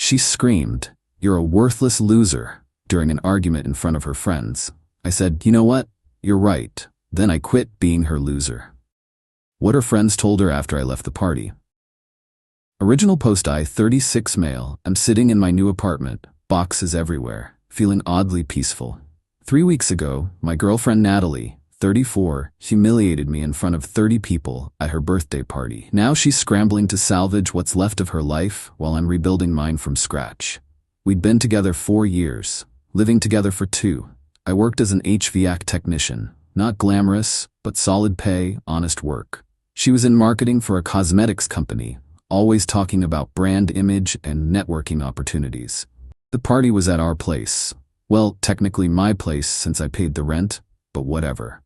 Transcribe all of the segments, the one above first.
She screamed, "You're a worthless loser," during an argument in front of her friends. I said, "You know what? You're right." Then I quit being her loser. What her friends told her after I left the party. Original post: I, 36 male, am sitting in my new apartment, boxes everywhere, feeling oddly peaceful. 3 weeks ago, my girlfriend Natalie, 34, humiliated me in front of 30 people at her birthday party. Now she's scrambling to salvage what's left of her life while I'm rebuilding mine from scratch. We'd been together 4 years, living together for 2. I worked as an HVAC technician, not glamorous, but solid pay, honest work. She was in marketing for a cosmetics company, always talking about brand image and networking opportunities. The party was at our place. Well, technically my place since I paid the rent, but whatever.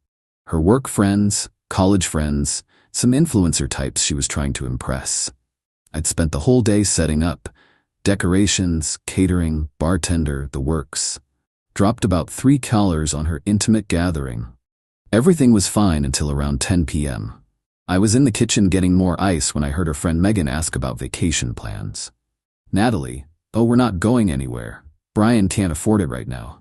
Her work friends, college friends, some influencer types she was trying to impress. I'd spent the whole day setting up, decorations, catering, bartender, the works. Dropped about $3 on her intimate gathering. Everything was fine until around 10 p.m. I was in the kitchen getting more ice when I heard her friend Megan ask about vacation plans. "Natalie, oh, we're not going anywhere. Brian can't afford it right now."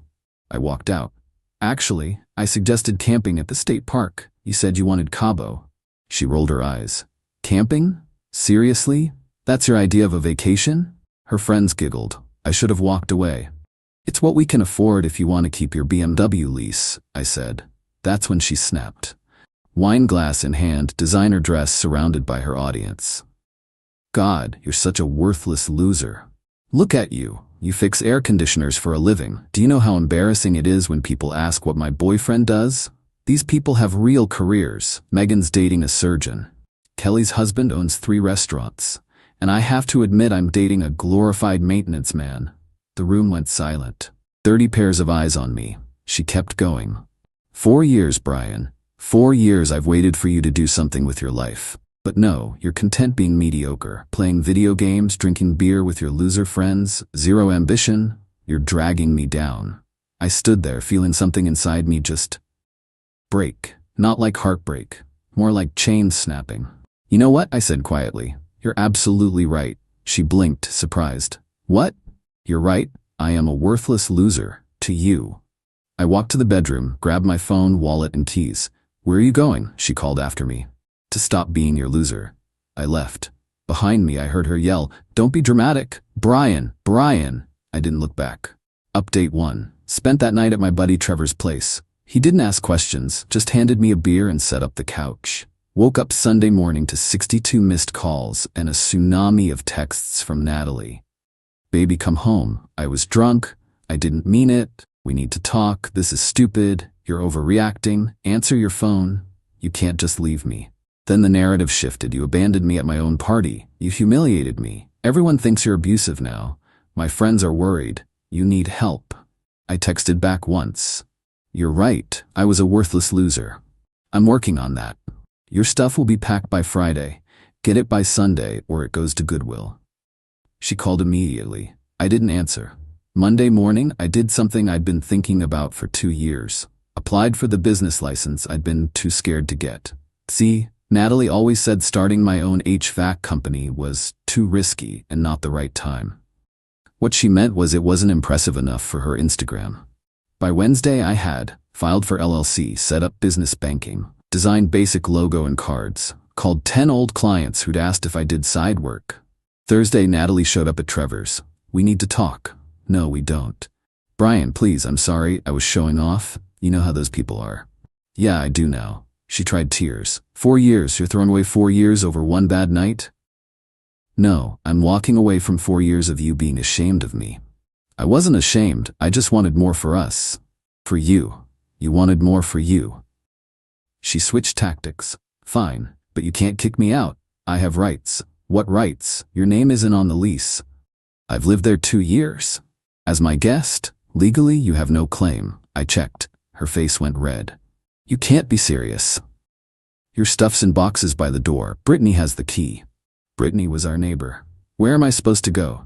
I walked out. "Actually, I suggested camping at the state park. You said you wanted Cabo." She rolled her eyes. "Camping? Seriously? That's your idea of a vacation?" Her friends giggled. I should have walked away. "It's what we can afford if you want to keep your BMW lease," I said. That's when she snapped. Wine glass in hand, designer dress surrounded by her audience. "God, you're such a worthless loser. Look at you. You fix air conditioners for a living. Do you know how embarrassing it is when people ask what my boyfriend does? These people have real careers. Megan's dating a surgeon. Kelly's husband owns 3 restaurants. And I have to admit I'm dating a glorified maintenance man." The room went silent. 30 pairs of eyes on me. She kept going. "4 years, Brian. 4 years I've waited for you to do something with your life. But no, you're content being mediocre, playing video games, drinking beer with your loser friends, zero ambition. You're dragging me down." I stood there feeling something inside me just break. Not like heartbreak, more like chains snapping. "You know what?" I said quietly. "You're absolutely right." She blinked, surprised. "What?" "You're right. I am a worthless loser. To you." I walked to the bedroom, grabbed my phone, wallet, and keys. "Where are you going?" she called after me. "To stop being your loser." I left. Behind me I heard her yell, "Don't be dramatic. Brian, Brian." I didn't look back. Update 1. Spent that night at my buddy Trevor's place. He didn't ask questions, just handed me a beer and set up the couch. Woke up Sunday morning to 62 missed calls and a tsunami of texts from Natalie. "Baby, come home. I was drunk. I didn't mean it. We need to talk. This is stupid. You're overreacting. Answer your phone. You can't just leave me." Then the narrative shifted. "You abandoned me at my own party. You humiliated me. Everyone thinks you're abusive now. My friends are worried. You need help." I texted back once. "You're right. I was a worthless loser. I'm working on that. Your stuff will be packed by Friday. Get it by Sunday or it goes to Goodwill." She called immediately. I didn't answer. Monday morning, I did something I'd been thinking about for 2 years. Applied for the business license I'd been too scared to get. See, Natalie always said starting my own HVAC company was too risky and not the right time. What she meant was it wasn't impressive enough for her Instagram. By Wednesday I had filed for LLC, set up business banking, designed basic logo and cards, called 10 old clients who'd asked if I did side work. Thursday Natalie showed up at Trevor's. "We need to talk." "No, we don't." "Brian, please, I'm sorry, I was showing off. You know how those people are." "Yeah, I do now." She tried tears. 4 years, you're throwing away 4 years over one bad night?" "No, I'm walking away from 4 years of you being ashamed of me." "I wasn't ashamed, I just wanted more for us." "For you. You wanted more for you." She switched tactics. "Fine, but you can't kick me out. I have rights." "What rights? Your name isn't on the lease." "I've lived there 2 years. As my guest, legally you have no claim." I checked. Her face went red. "You can't be serious." "Your stuff's in boxes by the door. Brittany has the key." Brittany was our neighbor. "Where am I supposed to go?"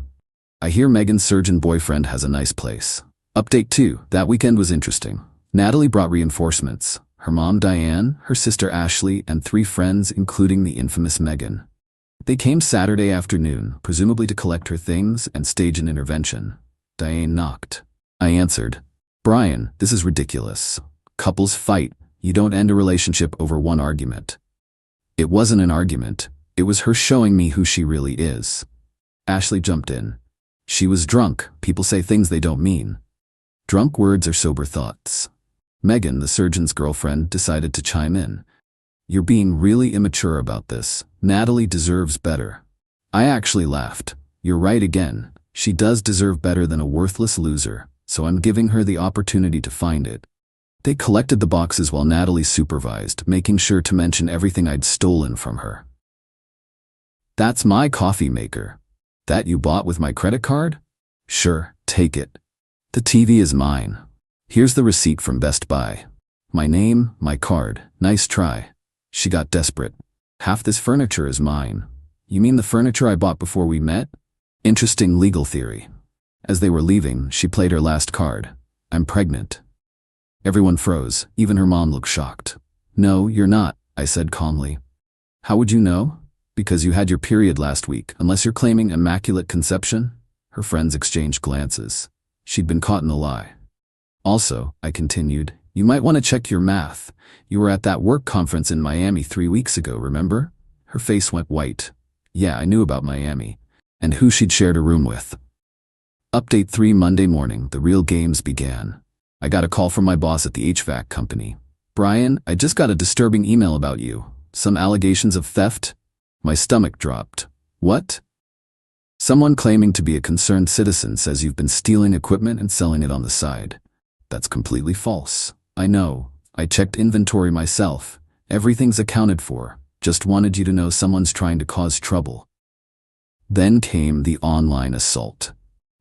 "I hear Megan's surgeon boyfriend has a nice place." Update 2. That weekend was interesting. Natalie brought reinforcements. Her mom Diane, her sister Ashley, and 3 friends including the infamous Megan. They came Saturday afternoon, presumably to collect her things and stage an intervention. Diane knocked. I answered, "Brian, this is ridiculous. Couples fight. You don't end a relationship over one argument." It wasn't an argument. It was her showing me who she really is. Ashley jumped in. She was drunk. People say things they don't mean. Drunk words are sober thoughts. Megan, the surgeon's girlfriend, decided to chime in. "You're being really immature about this. Natalie deserves better." I actually laughed. "You're right again. She does deserve better than a worthless loser, so I'm giving her the opportunity to find it." They collected the boxes while Natalie supervised, making sure to mention everything I'd stolen from her. "That's my coffee maker. That you bought with my credit card? Sure, take it. The TV is mine. Here's the receipt from Best Buy. My name, my card. Nice try." She got desperate. "Half this furniture is mine." "You mean the furniture I bought before we met?" Interesting legal theory. As they were leaving, she played her last card. "I'm pregnant." Everyone froze. Even her mom looked shocked. "No, you're not," I said calmly. "How would you know?" "Because you had your period last week, unless you're claiming immaculate conception." Her friends exchanged glances. She'd been caught in the lie. "Also," I continued, "you might want to check your math. You were at that work conference in Miami 3 weeks ago, remember?" Her face went white. Yeah, I knew about Miami. And who she'd shared a room with. Update 3 Monday morning, the real games began. I got a call from my boss at the HVAC company. "Brian, I just got a disturbing email about you. Some allegations of theft?" My stomach dropped. "What?" "Someone claiming to be a concerned citizen says you've been stealing equipment and selling it on the side." "That's completely false." "I know. I checked inventory myself. Everything's accounted for. Just wanted you to know someone's trying to cause trouble." Then came the online assault.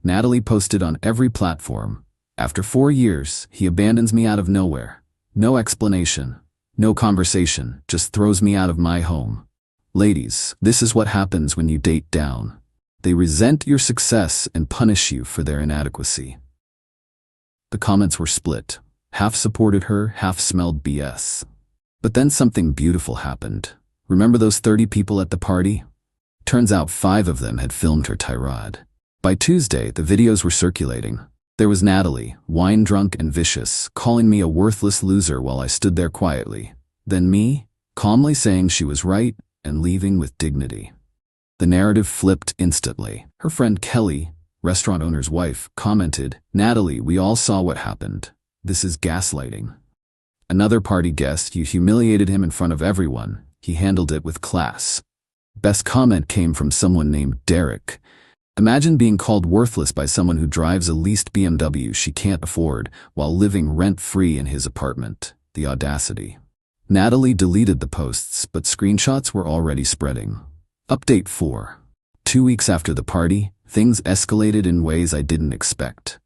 Natalie posted on every platform. "After 4 years, he abandons me out of nowhere. No explanation. No conversation. Just throws me out of my home." Ladies, this is what happens when you date down. They resent your success and punish you for their inadequacy. The comments were split. Half supported her, half smelled BS. But then something beautiful happened. Remember those 30 people at the party? Turns out 5 of them had filmed her tirade. By Tuesday, the videos were circulating. There was Natalie, wine-drunk and vicious, calling me a worthless loser while I stood there quietly. Then me, calmly saying she was right and leaving with dignity. The narrative flipped instantly. Her friend Qley, restaurant owner's wife, commented, "Natalie, we all saw what happened. This is gaslighting." Another party guest, "You humiliated him in front of everyone. He handled it with class." Best comment came from someone named Derek. "Imagine being called worthless by someone who drives a leased BMW she can't afford while living rent-free in his apartment. The audacity." Natalie deleted the posts, but screenshots were already spreading. Update 4. 2 weeks after the party, things escalated in ways I didn't expect.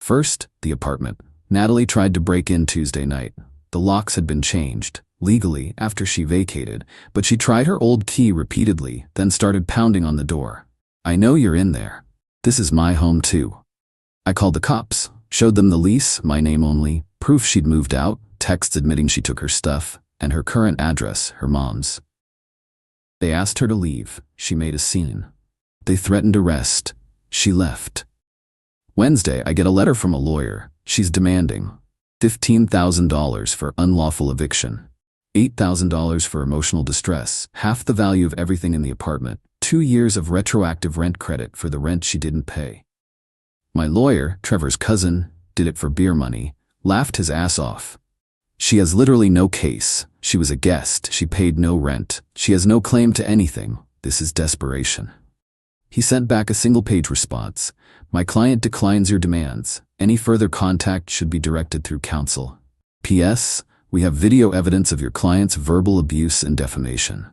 First, the apartment. Natalie tried to break in Tuesday night. The locks had been changed, legally, after she vacated, but she tried her old key repeatedly, then started pounding on the door. "I know you're in there. This is my home too." I called the cops, showed them the lease, my name only, proof she'd moved out, texts admitting she took her stuff, and her current address, her mom's. They asked her to leave. She made a scene. They threatened arrest. She left. Wednesday, I get a letter from a lawyer. She's demanding $15,000 for unlawful eviction, $8,000 for emotional distress, half the value of everything in the apartment, 2 years of retroactive rent credit for the rent she didn't pay. My lawyer, Trevor's cousin, did it for beer money, laughed his ass off. She has literally no case. She was a guest. She paid no rent. She has no claim to anything. This is desperation. He sent back a single-page response. My client declines your demands. Any further contact should be directed through counsel. P.S. We have video evidence of your client's verbal abuse and defamation.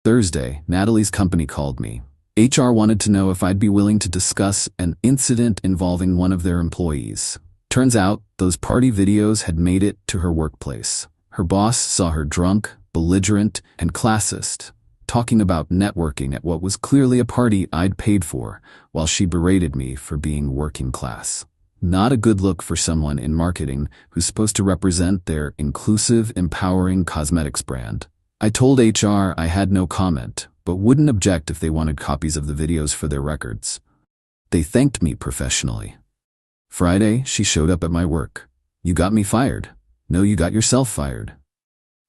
Thursday, Natalie's company called me. HR wanted to know if I'd be willing to discuss an incident involving one of their employees. Turns out, those party videos had made it to her workplace. Her boss saw her drunk, belligerent, and classist, talking about networking at what was clearly a party I'd paid for, while she berated me for being working class. Not a good look for someone in marketing who's supposed to represent their inclusive, empowering cosmetics brand. I told HR I had no comment. but wouldn't object if they wanted copies of the videos for their records. They thanked me professionally. Friday, she showed up at my work. "You got me fired." "No, you got yourself fired."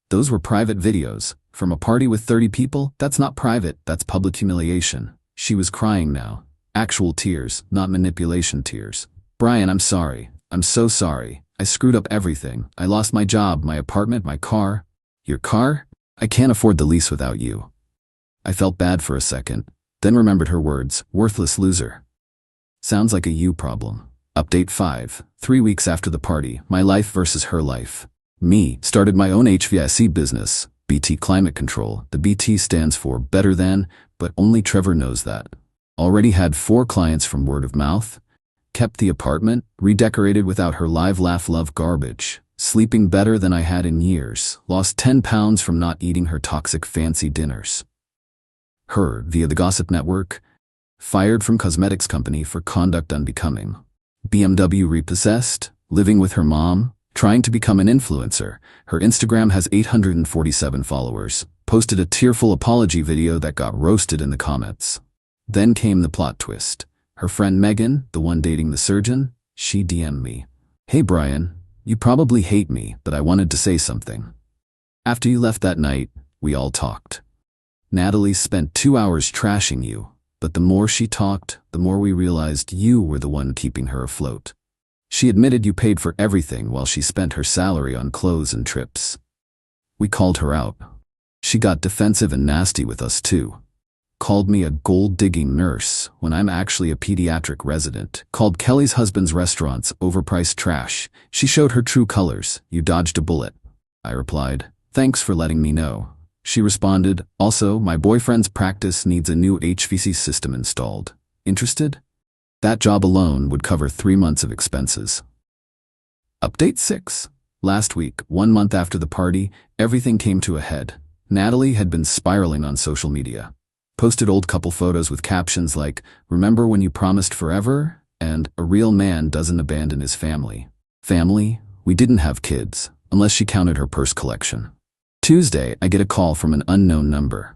Those were private videos. From a party with 30 people, that's not private, that's public humiliation. She was crying now. Actual tears, not manipulation tears. "Brian, I'm sorry. I'm so sorry. I screwed up everything. I lost my job, my apartment, my car." "Your car? I can't afford the lease without you." I felt bad for a second, then remembered her words, "worthless loser." Sounds like a you problem. Update 5. 3 weeks after the party, my life versus her life. Me, started my own HVAC business, BT Climate Control. The BT stands for better than, but only Trevor knows that. Already had 4 clients from word of mouth. Kept the apartment, redecorated without her live laugh love garbage. Sleeping better than I had in years. Lost 10 pounds from not eating her toxic fancy dinners. Her, via the gossip network. Fired from cosmetics company for conduct unbecoming. BMW repossessed, living with her mom, trying to become an influencer. Her Instagram has 847 followers. Posted a tearful apology video that got roasted in the comments. Then came the plot twist. Her friend Megan, the one dating the surgeon, she DM'd me. "Hey Brian, you probably hate me, but I wanted to say something. After you left that night, we all talked. Natalie spent 2 hours trashing you, but the more she talked, the more we realized you were the one keeping her afloat. She admitted you paid for everything while she spent her salary on clothes and trips. We called her out. She got defensive and nasty with us too. Called me a gold-digging nurse when I'm actually a pediatric resident. Called Kelly's husband's restaurants overpriced trash. She showed her true colors. You dodged a bullet." I replied, "Thanks for letting me know." She responded, "Also, my boyfriend's practice needs a new HVAC system installed. Interested?" That job alone would cover 3 months of expenses. Update 6. Last week, 1 month after the party, everything came to a head. Natalie had been spiraling on social media. Posted old couple photos with captions like, "Remember when you promised forever?" and "A real man doesn't abandon his family." Family? We didn't have kids, unless she counted her purse collection. Tuesday, I get a call from an unknown number.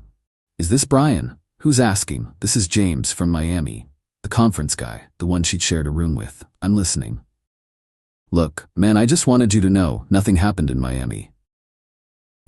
"Is this Brian?" "Who's asking?" "This is James from Miami. The conference guy, the one she'd shared a room with. I'm listening." "Look, man, I just wanted you to know, nothing happened in Miami."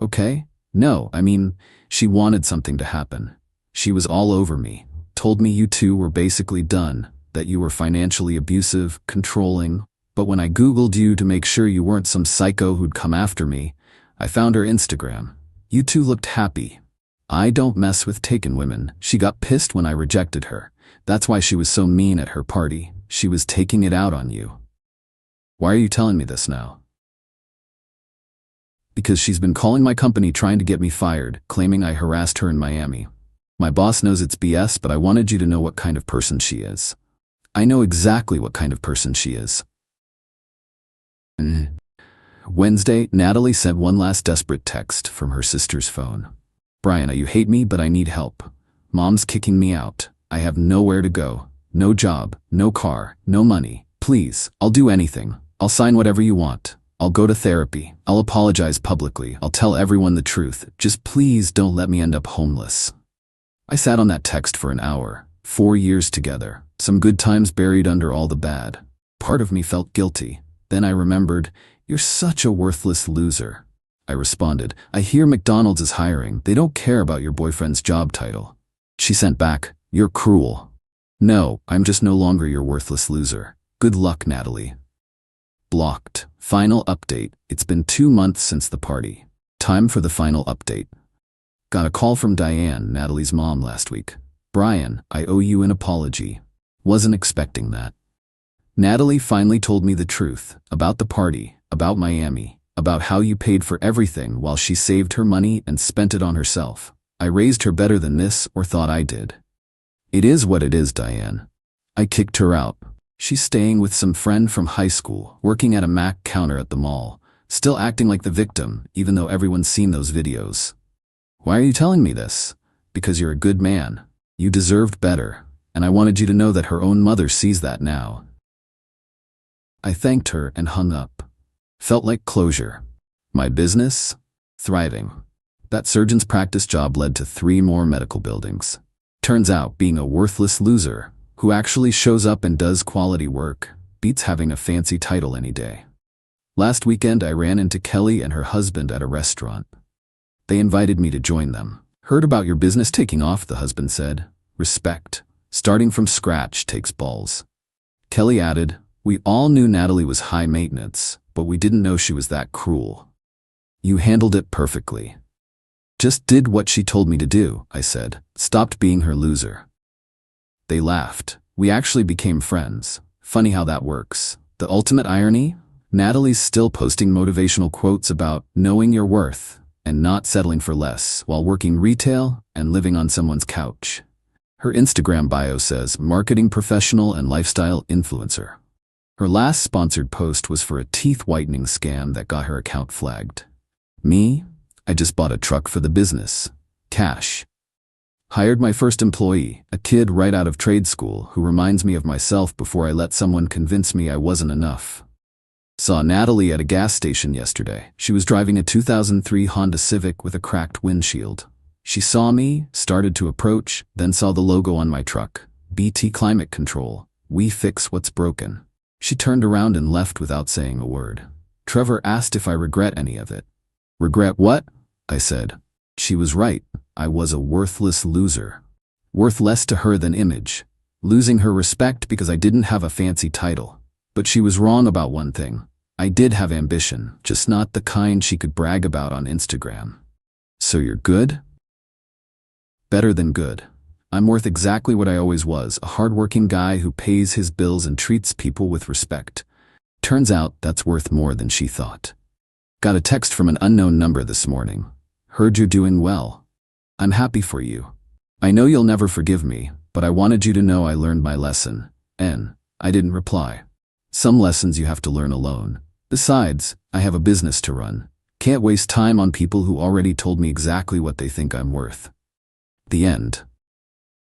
"Okay? No, I mean, she wanted something to happen. She was all over me. Told me you two were basically done, that you were financially abusive, controlling. But when I Googled you to make sure you weren't some psycho who'd come after me, I found her Instagram. You two looked happy. I don't mess with taken women." She got pissed when I rejected her. That's why she was so mean at her party. She was taking it out on you. "Why are you telling me this now?" "Because she's been calling my company trying to get me fired, claiming I harassed her in Miami. My boss knows it's BS, but I wanted you to know what kind of person she is." "I know exactly what kind of person she is." Wednesday, Natalie sent one last desperate text from her sister's phone. "Brian, you hate me, but I need help. Mom's kicking me out. I have nowhere to go. No job, no car, no money. Please, I'll do anything. I'll sign whatever you want. I'll go to therapy. I'll apologize publicly. I'll tell everyone the truth. Just please don't let me end up homeless." I sat on that text for an hour. 4 years together. Some good times buried under all the bad. Part of me felt guilty. Then I remembered, "You're such a worthless loser." I responded, "I hear McDonald's is hiring. They don't care about your boyfriend's job title." She sent back, "You're cruel." "No, I'm just no longer your worthless loser. Good luck, Natalie." Blocked. Final update. It's been 2 months since the party. Time for the final update. Got a call from Diane, Natalie's mom, last week. "Brian, I owe you an apology. Wasn't expecting that." Natalie finally told me the truth about the party, about Miami, about how you paid for everything while she saved her money and spent it on herself. I raised her better than this, or thought I did. It is what it is, Diane. I kicked her out. She's staying with some friend from high school, working at a Mac counter at the mall, still acting like the victim, even though everyone's seen those videos. Why are you telling me this? Because you're a good man. You deserved better, and I wanted you to know that her own mother sees that now. I thanked her and hung up. Felt like closure. My business? Thriving. That surgeon's practice job led to 3 more medical buildings. Turns out being a worthless loser who actually shows up and does quality work beats having a fancy title any day. Last weekend, I ran into Qley and her husband at a restaurant. They invited me to join them. Heard about your business taking off, the husband said. Respect. Starting from scratch takes balls. Qley added, we all knew Natalie was high maintenance, but we didn't know she was that cruel. You handled it perfectly. Just did what she told me to do, I said. Stopped being her loser. They laughed. We actually became friends. Funny how that works. The ultimate irony? Natalie's still posting motivational quotes about knowing your worth and not settling for less while working retail and living on someone's couch. Her Instagram bio says marketing professional and lifestyle influencer. Her last sponsored post was for a teeth whitening scam that got her account flagged. Me? I just bought a truck for the business. Cash. Hired my first employee, a kid right out of trade school who reminds me of myself before I let someone convince me I wasn't enough. Saw Natalie at a gas station yesterday. She was driving a 2003 Honda Civic with a cracked windshield. She saw me, started to approach, then saw the logo on my truck. BT Climate Control. We fix what's broken. She turned around and left without saying a word. Trevor asked if I regret any of it. Regret what? I said. She was right. I was a worthless loser. Worth less to her than image. Losing her respect because I didn't have a fancy title. But she was wrong about one thing. I did have ambition, just not the kind she could brag about on Instagram. So you're good? Better than good. I'm worth exactly what I always was, a hardworking guy who pays his bills and treats people with respect. Turns out that's worth more than she thought. Got a text from an unknown number this morning. Heard you're doing well. I'm happy for you. I know you'll never forgive me, but I wanted you to know I learned my lesson. I didn't reply. Some lessons you have to learn alone. Besides, I have a business to run. Can't waste time on people who already told me exactly what they think I'm worth. The end.